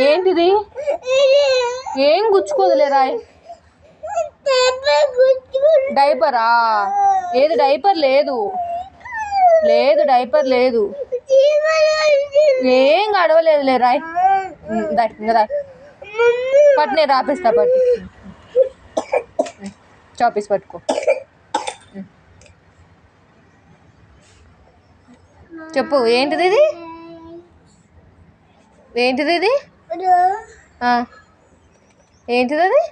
ఏంటిది? ఏం గుచ్చుకోదులే రాయ్. డైపరా? ఏది డైపర్ లేదు, లేదు డైపర్ లేదు, ఏం గడవలేదులే రాయ్. ఇంకా రాయ్. పట్టు, నేను రాపిస్తా. పట్టు, చాపీస్ పట్టుకో. చెప్పు, ఏంటిది ఇది? ఏంటిది ఇది? ఏంటిది అది?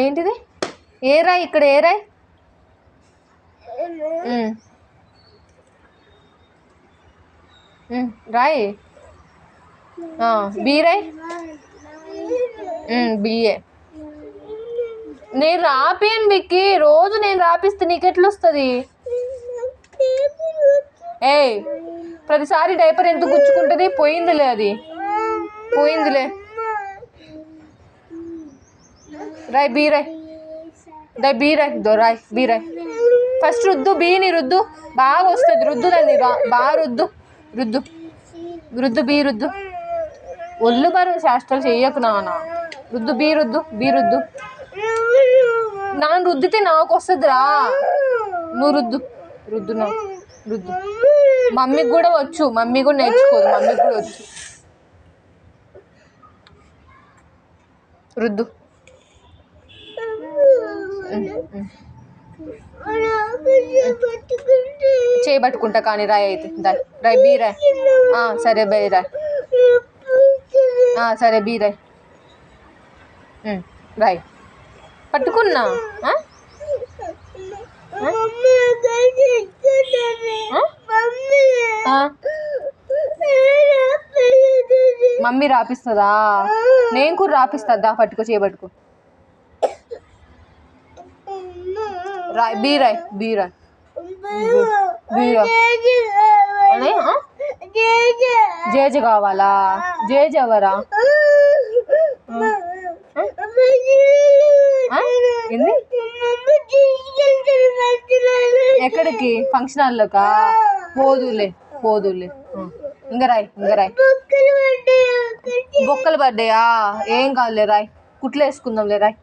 ఏంటిది? ఏ రాయ్? ఇక్కడ ఏ రాయ్? రాయ్. బీ రాయ్. బిఏ. నేను రాపియను బిక్కి, రోజు నేను రాపిస్తే నీకెట్లా వస్తుంది? ఏయ్, ప్రతిసారి డైపర్ ఎందుకు గుచ్చుకుంటుంది? పోయిందిలే, అది పోయిందిలే. రాయ్ బీ రాయ్. బీ రాయ్. రాయ్ బీ రాయ్. ఫస్ట్ రుద్దు, బీని రుద్దు, బాగా వస్తుంది. రుద్దు దాన్ని బాగా రుద్దు, రుద్దు రుద్దు, బీ రుద్దు. ఒళ్ళు బరువు శాస్త్రాలు చెయ్యకు నాన్న. రుద్దు, బీ రుద్దు, బీ రుద్దు. నాన్న రుద్దితే నాకు వస్తుందిరా. నువ్వు రుద్దు, రుద్దు, నా రుద్దు. మమ్మీకి కూడా వచ్చు, మమ్మీ కూడా నేర్చుకోదు, మమ్మీకి కూడా వచ్చు. రుద్దు. చేయబట్టుకుంటా కానీ రాయ్. అయితే రాయ్ బీ రాయ్. సరే బీ రాయ్. సరే బీ రాయ్. రాయ్. పట్టుకున్నా. మమ్మీ రాపిస్తుందా? నేను కూడా రాపిస్తా. పట్టుకో, చేయబట్టుకో. రాయ్ బీ రాయ్. బీ రాయ్. బీ రాయ్. జేజ కావాలా? జేజ ఎవరా? ఎక్కడికి? ఫంక్షన్ హాల్లోకా? పోదులే, పోదులే. ఇంకా రాయ్, ఇంకా రాయ్. బొక్కలు పడ్డాయా? ఏం కాదులే రాయ్, కుట్లు వేసుకుందాంలే రాయ్.